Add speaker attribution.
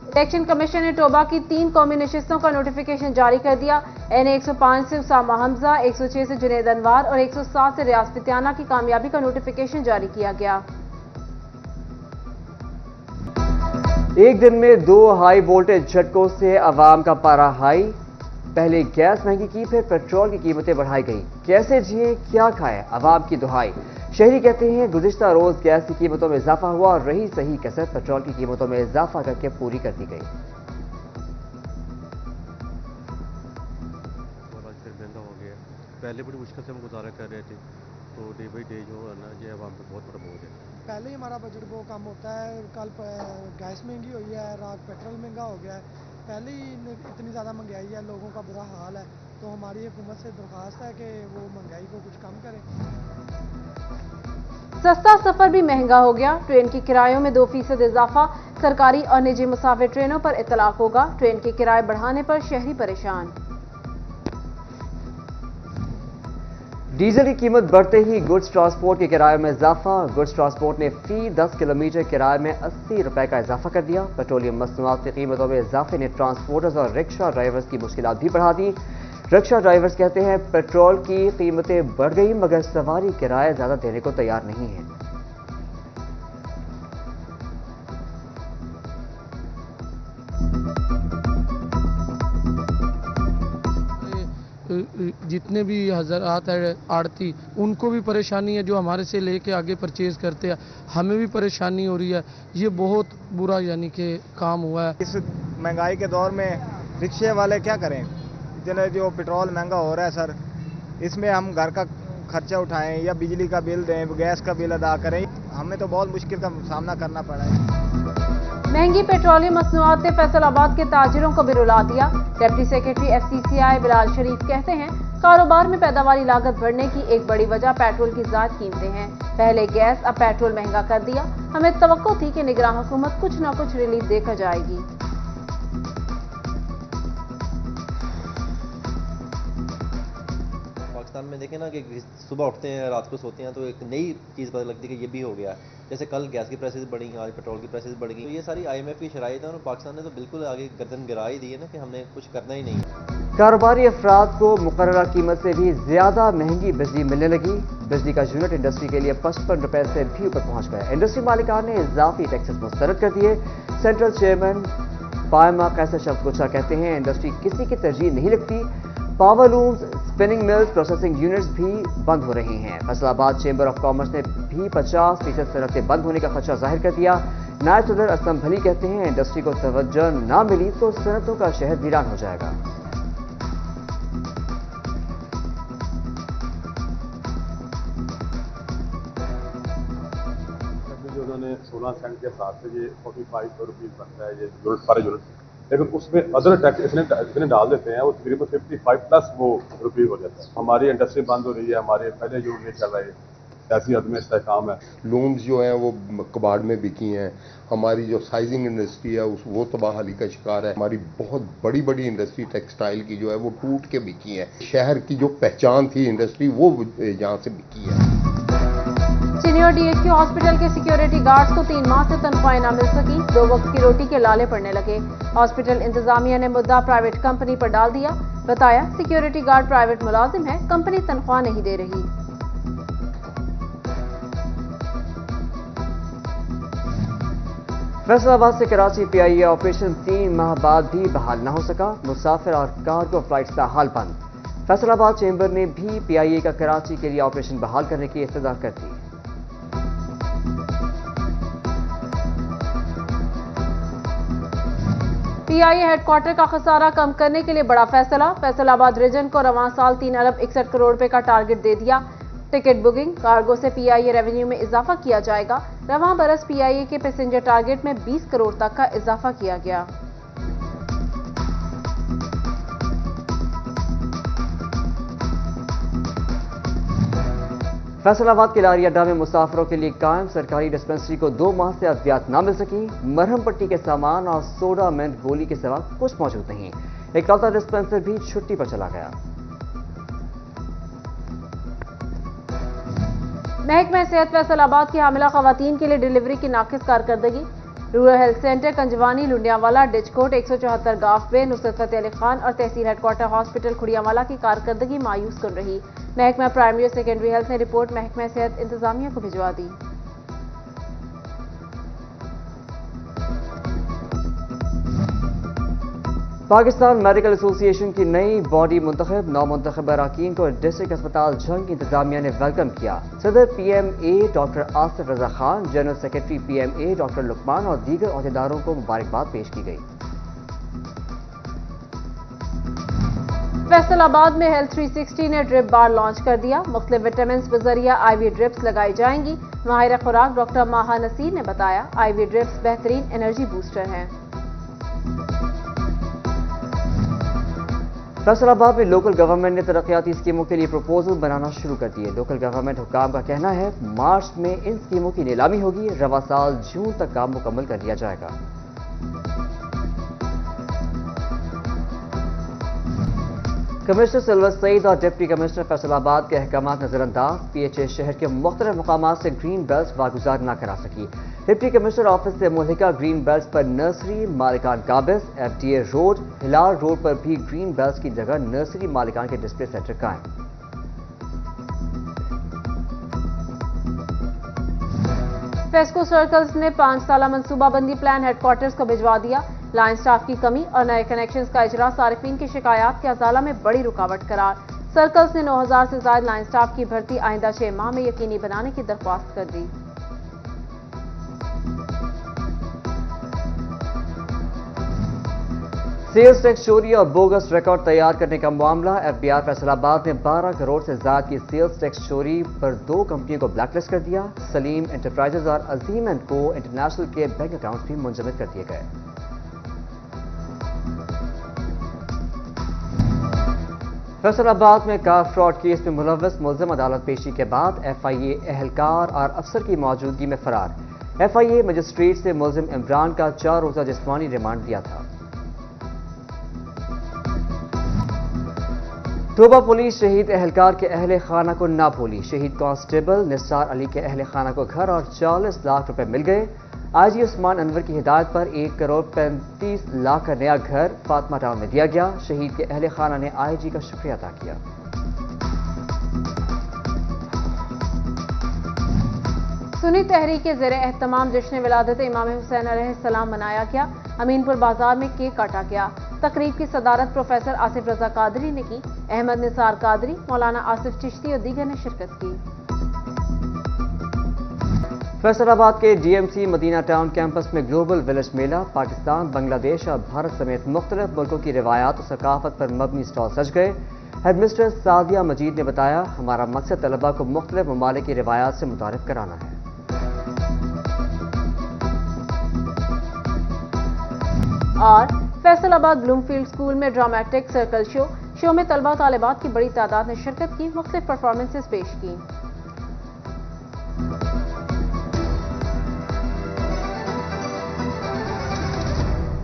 Speaker 1: Election commission ने Toba की 3 कौमी नशिस्तों का नोटिफिकेशन जारी कर दिया। NA 105 से उसामा हमजा, 106 से जुनेद अनवार और 107 से रियाज पित्याना की कामयाबी का नोटिफिकेशन जारी किया गया।
Speaker 2: एक दिन में 2 हाई वोल्टेज झटकों से अवाम का पारा हाई। पहले गैस महंगी की, फिर पेट्रोल की कीमतें बढ़ाई गई। कैसे जिए, क्या खाएं, अवाम की दुहाई। शहरी कहते हैं गुज़िश्ता रोज गैस की कीमतों में इजाफा हुआ और रही सही कसर पेट्रोल की कीमतों में इजाफा करके पूरी कर दी गई।
Speaker 3: महंगा हो गया, पहले बड़ी मुश्किल से हम गुजारा कर रहे थे, तो डे बाई डे जो है ना ये अवाम पे बहुत बड़ा बोझ है।
Speaker 4: पहले ही हमारा बजट बहुत कम होता है, कल गैस महंगी हुई है, रात पेट्रोल महंगा हो गया है, पहले ही इतनी ज़्यादा महंगाई है, लोगों का बुरा हाल है। तो हमारी हुकूमत से दरख्वास्त है कि वो महंगाई को कुछ कम करे।
Speaker 1: सस्ता सफर भी महंगा हो गया। ट्रेन के किरायों में 2% इजाफा। सरकारी और निजी मुसाफिर ट्रेनों पर इतलाक होगा। ट्रेन के किराए बढ़ाने पर शहरी परेशान।
Speaker 2: डीजल की कीमत बढ़ते ही गुड्स ट्रांसपोर्ट के किराए में इजाफा। गुड्स ट्रांसपोर्ट ने फी 10 किलोमीटर किराए में 80 रुपए का इजाफा कर दिया। पेट्रोलियम मसनूआत की कीमतों में इजाफे ने ट्रांसपोर्टर्स और रिक्शा ड्राइवर्स की मुश्किलात भी बढ़ा दी। रिक्शा ड्राइवर्स कहते हैं पेट्रोल की कीमतें बढ़ गई मगर सवारी किराया ज्यादा देने को तैयार नहीं है।
Speaker 5: जितने भी हज़रात है आड़ती, उनको भी परेशानी है, जो हमारे से लेके आगे परचेज करते हैं हमें भी परेशानी हो रही है। ये बहुत बुरा यानी कि काम हुआ है।
Speaker 6: इस महंगाई के दौर में रिक्शे वाले क्या करें, जो पेट्रोल महंगा हो रहा है सर, इसमें हम घर का खर्चा उठाएं या बिजली का बिल दें, गैस का बिल अदा करें, हमें तो बहुत मुश्किल का सामना करना पड़ा है।
Speaker 1: महंगी पेट्रोलियम मसनूआत ने फैसलाबाद के ताजिरों को भी रुला दिया। डिप्टी सेक्रेटरी FCCI बिलाल शरीफ कहते हैं कारोबार में पैदावारी लागत बढ़ने की एक बड़ी वजह पेट्रोल की ज़ायद कीमतें हैं। पहले गैस, अब पेट्रोल महंगा कर दिया। हमें तवक्को थी कि निगरान हुकूमत कुछ न कुछ रिलीफ देकर जाएगी।
Speaker 7: पाकिस्तान में देखें ना कि सुबह उठते हैं रात को सोते हैं तो एक नई चीज़ पता लगती है कि ये भी हो गया। जैसे कल गैस की प्राइसेस बढ़ी, आज पेट्रोल की प्राइसेस बढ़ गई। तो ये सारी IMF की शराइत है और पाकिस्तान ने तो बिल्कुल आगे गर्दन गिरा ही दी है ना कि हमने कुछ करना ही नहीं।
Speaker 2: कारोबारी अफराद को मुकर्ररा कीमत से भी ज्यादा महंगी बिजली मिलने लगी। बिजली का यूनिट इंडस्ट्री के लिए 55 रुपए से भी ऊपर पहुंच गया। इंडस्ट्री मालिकान ने इजाफी टैक्सेस मुस्तरद कर दिए। सेंट्रल चेयरमैन पायमा कैसर शब्द कहते हैं इंडस्ट्री किसी की तरजीह नहीं लगती। Power looms, spinning mills, processing units भी बंद हो रही हैं। फैसलाबाद चेंबर ऑफ कॉमर्स ने भी 50% सनतें बंद होने का खदशा जाहिर कर दिया। नायब सदर असलम भली कहते हैं इंडस्ट्री को तवज्जो ना मिली तो सनतों का शहर वीरान हो जाएगा।
Speaker 8: उन्होंने 16 सेंट के हिसाब से ये 45 रुपीज़ बनता है ये यूनिट पर यूनिट, लेकिन उसमें अदर टैक्स इतने डाल देते हैं वो तकरीबन 55 प्लस वो रुपये हो जाता है। हमारी इंडस्ट्री बंद हो रही है, हमारे पहले यूनिट नहीं चल रहे हैं, ऐसी हद में इस्तेहकाम है।
Speaker 9: लूम्स जो हैं वो कबाड़ में बिकी हैं। हमारी जो साइजिंग इंडस्ट्री है वो तबाहली का शिकार है। हमारी बहुत बड़ी बड़ी इंडस्ट्री टेक्सटाइल की जो है वो टूट के बिकी है। शहर की जो पहचान थी इंडस्ट्री वो यहाँ से बिकी है।
Speaker 1: चीनी और DHQ हॉस्पिटल के सिक्योरिटी गार्ड्स को 3 माह से तनख्वाहें न मिल सकी। 2 वक्त की रोटी के लाले पड़ने लगे। हॉस्पिटल इंतजामिया ने मुद्दा प्राइवेट कंपनी पर डाल दिया। बताया सिक्योरिटी गार्ड प्राइवेट मुलाजिम है, कंपनी तनख्वाह नहीं दे रही।
Speaker 2: फैसलाबाद से कराची PIA ऑपरेशन 3 माह बाद भी बहाल न हो सका। मुसाफिर और कार्गो फ्लाइट्स का हाल बंद। फैसलाबाद चेंबर ने भी PIA का कराची के लिए ऑपरेशन बहाल करने की इस्तदा कर दी।
Speaker 1: PIA हेडक्वार्टर का खसारा कम करने के लिए बड़ा फैसला। फैसलाबाद रीजन को रवां साल 3 अरब 61 करोड़ रुपए का टारगेट दे दिया। टिकट बुकिंग, कार्गो से PIA रेवेन्यू में इजाफा किया जाएगा। रवां बरस PIA के पैसेंजर टारगेट में 20 करोड़ तक का इजाफा किया गया।
Speaker 2: फैसलाबाद के लारी अड्डा में मुसाफिरों के लिए कायम सरकारी डिस्पेंसरी को 2 माह से अद्वियात न मिल सकी। मरहम पट्टी के सामान और सोडा मिंट गोली के सिवा कुछ मौजूद नहीं। इकलौता डिस्पेंसर भी छुट्टी पर चला गया। महकमा सेहत फैसलाबाद की हामिला खवातीन के लिए डिलीवरी की नाकिस कारकर्दगी।
Speaker 1: रूरल हेल्थ सेंटर कंजवानी लुंडियावाला डिचकोट 174 गाफ पे नुसरत फतेह अली खान और तहसील हेडक्वार्टर हॉस्पिटल खुड़ियावाला की कारकर्दगी मायूस कर रही। महकमा प्राइमरी और सेकेंडरी हेल्थ ने रिपोर्ट महकमा सेहत इंतजामिया को भिजवा दी।
Speaker 2: पाकिस्तान मेडिकल एसोसिएशन की नई बॉडी मुंतखब नौमुंतखब अरकान को डिस्ट्रिक्ट अस्पताल जंग की इंतजामिया ने वेलकम किया। सदर PMA doctor Asif Raza Khan, general secretary PMA doctor Luqman और दीगर अहदेदारों को मुबारकबाद पेश की गई।
Speaker 1: फैसलाबाद में हेल्थ 360 ने ड्रिप बार लॉन्च कर दिया। मुख्तलिफ विटामिन बजरिया IV ड्रिप्स लगाई जाएंगी। माहिर खुराक डॉक्टर माहा नसीर ने बताया, IV ड्रिप्स बेहतरीन एनर्जी बूस्टर हैं।
Speaker 2: फैसलाबाद में लोकल गवर्नमेंट ने तरक्याती स्कीमों के लिए प्रपोजल बनाना शुरू कर दिए। लोकल गवर्नमेंट हुकाम का कहना है मार्च में इन स्कीमों की नीलामी होगी। रवा साल जून तक काम मुकम्मल कर लिया जाएगा। कमिश्नर सिल्वर सईद और डिप्टी कमिश्नर फैसलाबाद के अहकामात नजरअंदाज। PHA शहर के मुख्तलिफ मकामात से ग्रीन बेल्ट वागुजार न करा सकी। डिप्टी कमिश्नर ऑफिस से मुल्हिका ग्रीन बेल्ट पर नर्सरी मालिकान काबिज। FDA रोड हिलाल रोड पर भी ग्रीन बेल्ट की जगह नर्सरी मालिकान के डिस्प्ले सेंटर कायम।
Speaker 1: फेस्को सर्कल्स ने 5 साला मनसूबाबंदी प्लान हेडक्वार्टर्स को भिजवा दिया। लाइन स्टाफ की कमी और नए कनेक्शंस का इजरा सारिफिन की शिकायत के अजाला में बड़ी रुकावट करार। सर्कल्स ने 9000 से ज्यादा लाइन स्टाफ की भर्ती आइंदा 6 माह में यकीनी बनाने की दरख्वास्त कर दी।
Speaker 2: सेल्स टैक्स चोरी और बोगस रिकॉर्ड तैयार करने का मामला। FBI फैसलाबाद ने 12 करोड़ से ज्यादा की सेल्स टैक्स चोरी पर 2 कंपनियों को ब्लैकलिस्ट कर दिया। सलीम एंटरप्राइजेज और अजीम एंड को इंटरनेशनल के बैंक अकाउंट भी मुंजमद कर दिए गए। फैसलाबाद में कार फ्रॉड केस में मुलव्वस मुलजिम अदालत पेशी के बाद FIA एहलकार और अफसर की मौजूदगी में फरार। FIA मजिस्ट्रेट से मुलजिम इमरान का 4 रोजा जिस्मानी रिमांड दिया था। तोबा पुलिस शहीद एहलकार के अहले खाना को ना भूली। शहीद कांस्टेबल निसार अली के अहले खाना को घर और 40 लाख रुपए मिल गए। IG उस्मान अनवर की हिदायत पर 1 करोड़ 35 लाख का नया घर फातिमा टाउन में दिया गया। शहीद के अहले खाना ने IG का शुक्रिया अदा किया।
Speaker 1: सुन्नी तहरीक के ज़ेरे एहतमाम जश्न विलादत इमाम हुसैन अलैहिस्सलाम मनाया गया। अमीनपुर बाजार में केक काटा गया। तकरीब की सदारत प्रोफेसर आसिफ रजा कादरी ने की। अहमद निसार कादरी, मौलाना आसिफ चिश्ती और दीगर ने शिरकत की।
Speaker 2: फैसलाबाद के DMC मदीना टाउन कैंपस में ग्लोबल विलेज मेला। पाकिस्तान, बांग्लादेश और भारत समेत मुख्तलिफ मुल्कों की रिवायात और सकाफत पर मबनी स्टॉल सज गए। हेडमिस्ट्रेस सादिया मजीद ने बताया, हमारा मकसद तलबा को मुख्तलिफ ममालिक की रिवायात से मुतारिफ कराना है।
Speaker 1: और फैसलाबाद ब्लूमफील्ड स्कूल में ड्रामेटिक सर्कल शो में तलबा तालिबात की बड़ी तादाद ने शिरकत की। मुख्तलिफ परफॉर्मेंसेस पेश की।